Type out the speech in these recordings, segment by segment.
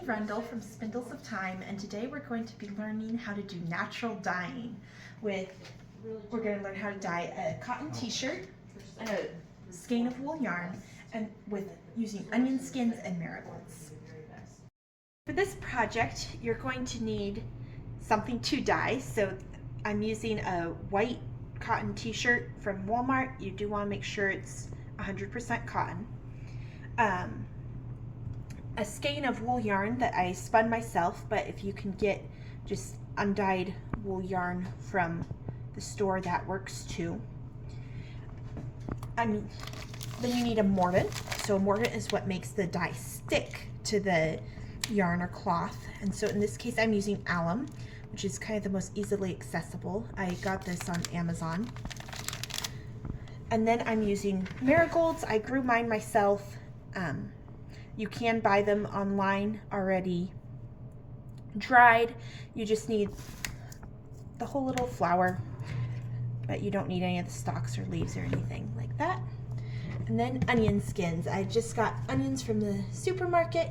Brundle from Spindles of Time, and today we're going to be learning how to do natural dyeing. We're going to learn how to dye a cotton t-shirt, a skein of wool yarn, and using onion skins and marigolds. For this project, you're going to need something to dye. So I'm using a white cotton t-shirt from Walmart. You do want to make sure it's 100% cotton. A skein of wool yarn that I spun myself, but if you can get just undyed wool yarn from the store, that works too. Then you need a mordant. So a mordant is what makes the dye stick to the yarn or cloth, and so in this case I'm using alum, which is kind of the most easily accessible. I got this on Amazon. And then I'm using marigolds. I grew mine myself. You can buy them online already dried. You just need the whole little flower, but you don't need any of the stalks or leaves or anything like that. And then onion skins. I just got onions from the supermarket.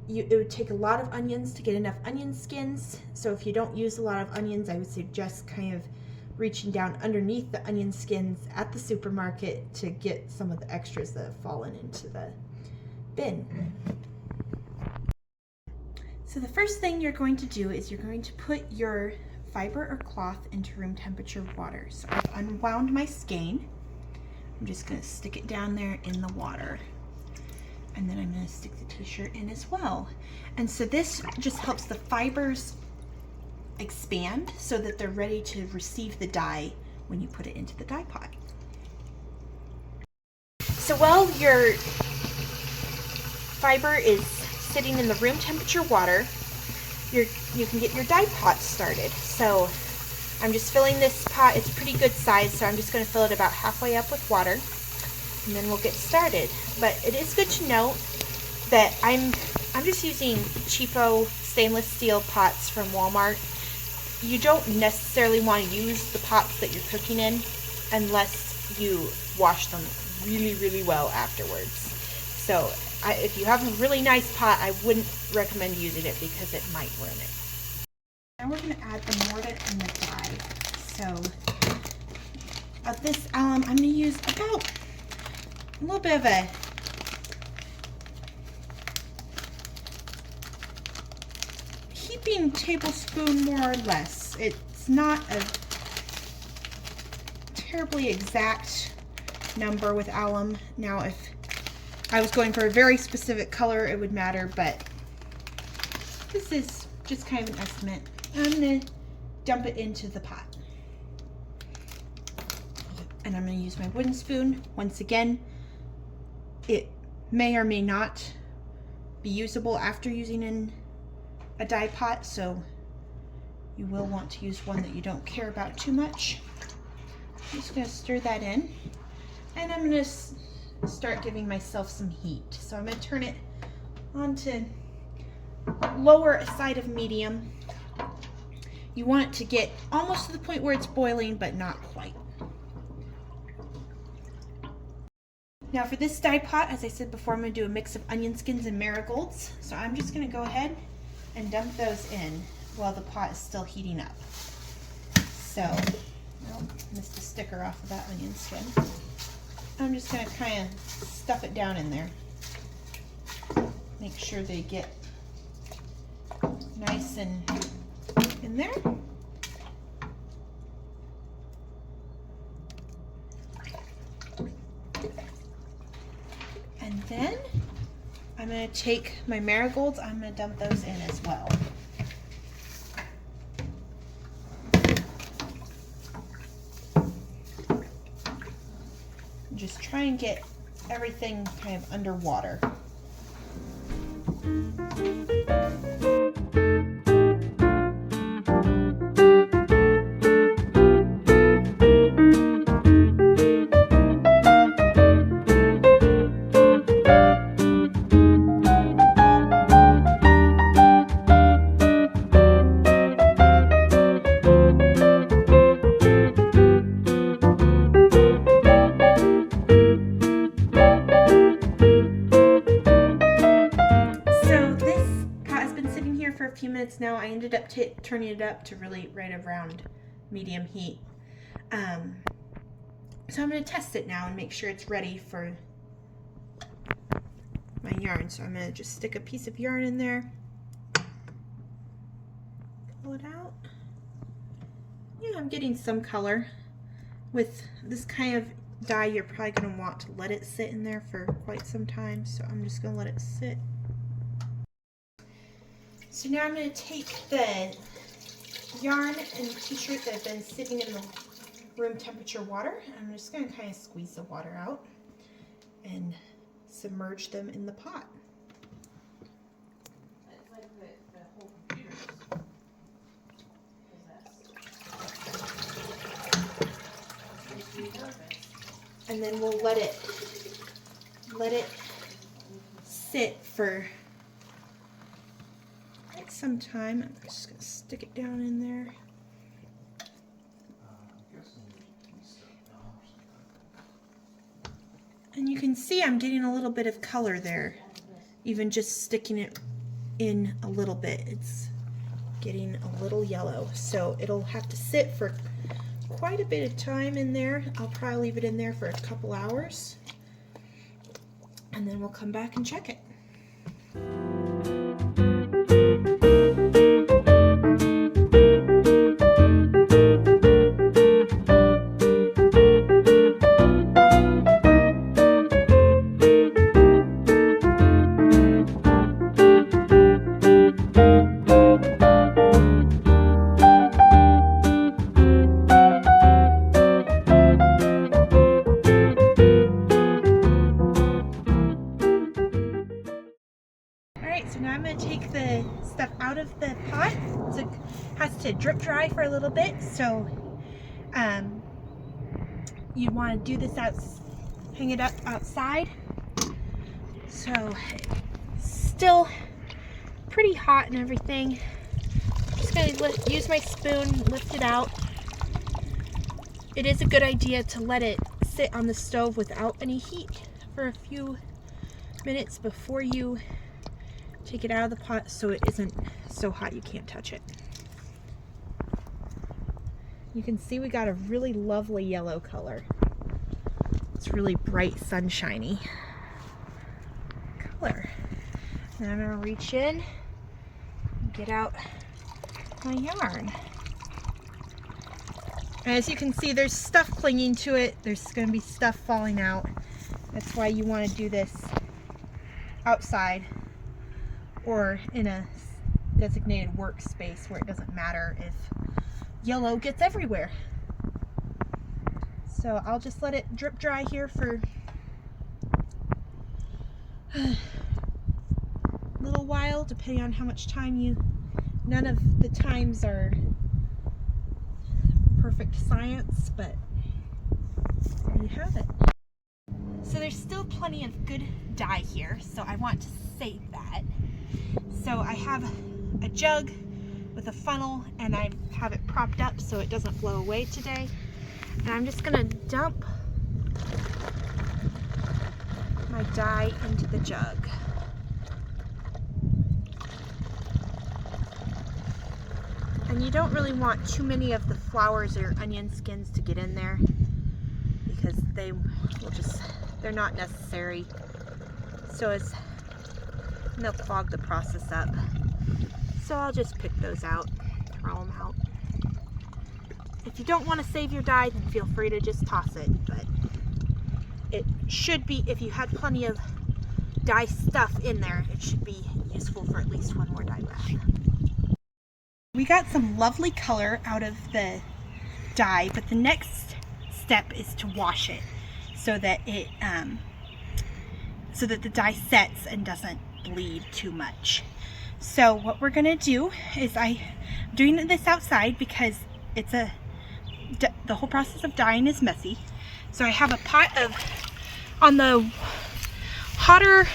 It would take a lot of onions to get enough onion skins, so if you don't use a lot of onions, I would suggest kind of reaching down underneath the onion skins at the supermarket to get some of the extras that have fallen into the bin. So the first thing you're going to do is you're going to put your fiber or cloth into room temperature water. So I've unwound my skein. I'm just going to stick it down there in the water. And then I'm going to stick the t-shirt in as well. And so this just helps the fibers expand so that they're ready to receive the dye when you put it into the dye pot. So while your fiber is sitting in the room temperature water, you can get your dye pot started. So I'm just filling this pot. It's a pretty good size, so I'm just going to fill it about halfway up with water, and then we'll get started. But it is good to note that I'm just using cheapo stainless steel pots from Walmart. You don't necessarily want to use the pots that you're cooking in unless you wash them really, really well afterwards. So if you have a really nice pot, I wouldn't recommend using it because it might ruin it. Now we're going to add the mordant and the dye. So of this alum, I'm going to use about a little bit of a heaping tablespoon, more or less. It's not a terribly exact number with alum. Now if I was going for a very specific color, it would matter, but this is just kind of an estimate. I'm going to dump it into the pot. And I'm going to use my wooden spoon. Once again, it may or may not be usable after using in a dye pot, so you will want to use one that you don't care about too much. I'm just going to stir that in, and I'm going to start giving myself some heat. So I'm going to turn it on to lower side of medium. You want it to get almost to the point where it's boiling, but not quite. Now for this dye pot, as I said before, I'm going to do a mix of onion skins and marigolds. So I'm just going to go ahead and dump those in while the pot is still heating up. So, well, missed a sticker off of that onion skin. I'm just going to kind of stuff it down in there. Make sure they get nice and in there. And then I'm going to take my marigolds, I'm going to dump those in as well. Just try and get everything kind of underwater. minutes now. I ended up turning it up to really right around medium heat. So I'm going to test it now and make sure it's ready for my yarn. So I'm going to just stick a piece of yarn in there, pull it out. Yeah, I'm getting some color. With this kind of dye, you're probably going to want to let it sit in there for quite some time, so I'm just going to let it sit. So now I'm going to take the yarn and t-shirt that have been sitting in the room temperature water, and I'm just going to kind of squeeze the water out and submerge them in the pot. And then we'll let it sit for quite some time. I'm just going to stick it down in there. And you can see I'm getting a little bit of color there, even just sticking it in a little bit. It's getting a little yellow, so it'll have to sit for quite a bit of time in there. I'll probably leave it in there for a couple hours, and then we'll come back and check it. So now I'm going to take the stuff out of the pot. So it has to drip dry for a little bit. So you want to do this hang it up outside. So it's still pretty hot and everything. I'm just going to use my spoon, lift it out. It is a good idea to let it sit on the stove without any heat for a few minutes before you take it out of the pot, so it isn't so hot you can't touch it. You can see we got a really lovely yellow color. It's really bright, sunshiny color. Now I'm going to reach in and get out my yarn. And as you can see, there's stuff clinging to it. There's going to be stuff falling out. That's why you want to do this outside or in a designated workspace where it doesn't matter if yellow gets everywhere. So I'll just let it drip dry here for a little while, depending on how much time none of the times are perfect science, but there you have it. So there's still plenty of good dye here, so I want to save that. So I have a jug with a funnel, and I have it propped up so it doesn't blow away today. And I'm just gonna dump my dye into the jug. And you don't really want too many of the flowers or onion skins to get in there, because they're not necessary. So they'll clog the process up. So I'll just pick those out, throw them out. If you don't want to save your dye, then feel free to just toss it, but it should be, if you had plenty of dye stuff in there, it should be useful for at least one more dye bath. We got some lovely color out of the dye, but the next step is to wash it so that the dye sets and doesn't bleed too much. So what we're gonna do is, I'm doing this outside because the whole process of dyeing is messy. So I have a pot on the hotter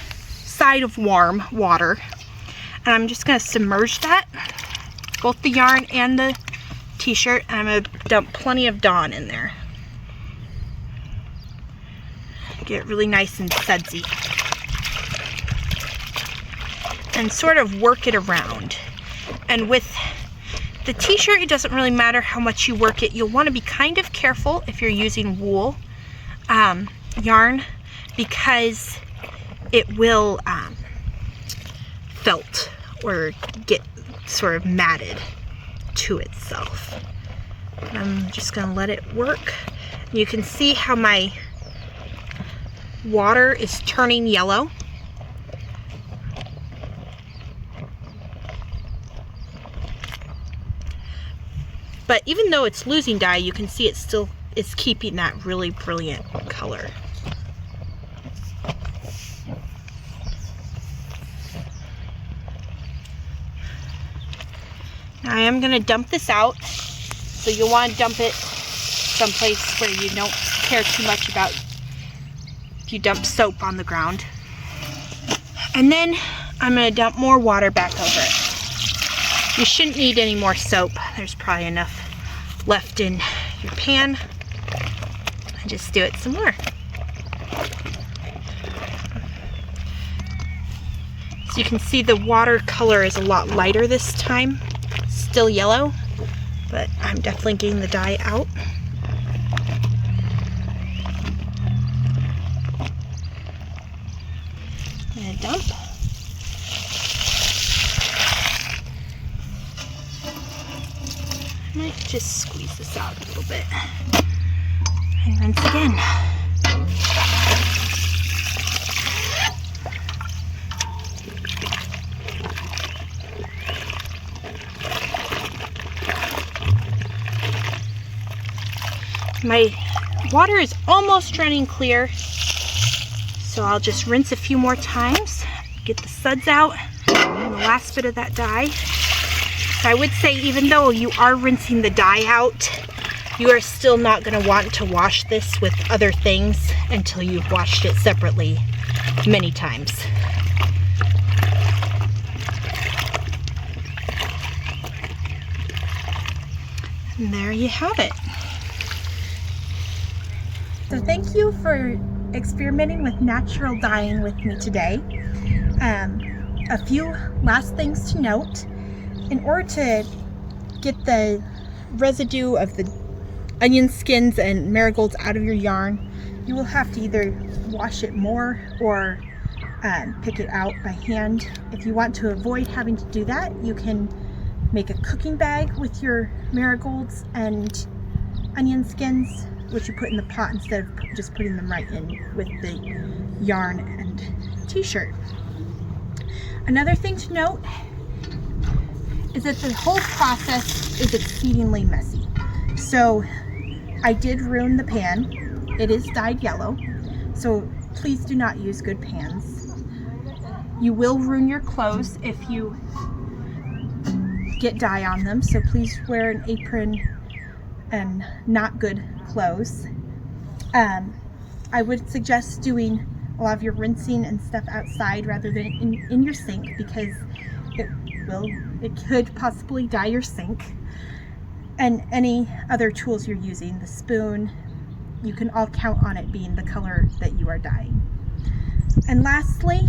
side of warm water, and I'm just gonna submerge that, both the yarn and the t-shirt, and I'm gonna dump plenty of Dawn in there. Get it really nice and sudsy. And sort of work it around. And with the t-shirt, it doesn't really matter how much you work it. You'll want to be kind of careful if you're using wool yarn, because it will felt or get sort of matted to itself. I'm just going to let it work. You can see how my water is turning yellow. But even though it's losing dye, you can see it still is keeping that really brilliant color. Now I am going to dump this out. So you'll want to dump it someplace where you don't care too much about if you dump soap on the ground. And then I'm going to dump more water back over it. You shouldn't need any more soap. There's probably enough left in your pan. And just do it some more. So you can see the water color is a lot lighter this time. Still yellow, but I'm definitely getting the dye out. And dump. I might just squeeze this out a little bit. And rinse again. My water is almost running clear, so I'll just rinse a few more times, get the suds out, and the last bit of that dye. So I would say, even though you are rinsing the dye out, you are still not going to want to wash this with other things until you've washed it separately many times. And there you have it. So thank you for experimenting with natural dyeing with me today. A few last things to note. In order to get the residue of the onion skins and marigolds out of your yarn, you will have to either wash it more or pick it out by hand. If you want to avoid having to do that, you can make a cooking bag with your marigolds and onion skins, which you put in the pot instead of just putting them right in with the yarn and t-shirt. Another thing to note is that the whole process is exceedingly messy. So I did ruin the pan. It is dyed yellow, so please do not use good pans. You will ruin your clothes if you get dye on them, so please wear an apron and not good clothes. I would suggest doing a lot of your rinsing and stuff outside rather than in your sink, because it could possibly dye your sink. And any other tools you're using, the spoon, you can all count on it being the color that you are dyeing. And lastly,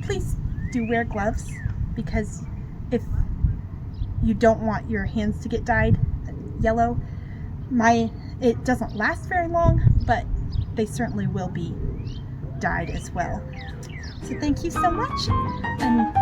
please do wear gloves, because if you don't want your hands to get dyed yellow, it doesn't last very long, but they certainly will be dyed as well. So thank you so much, and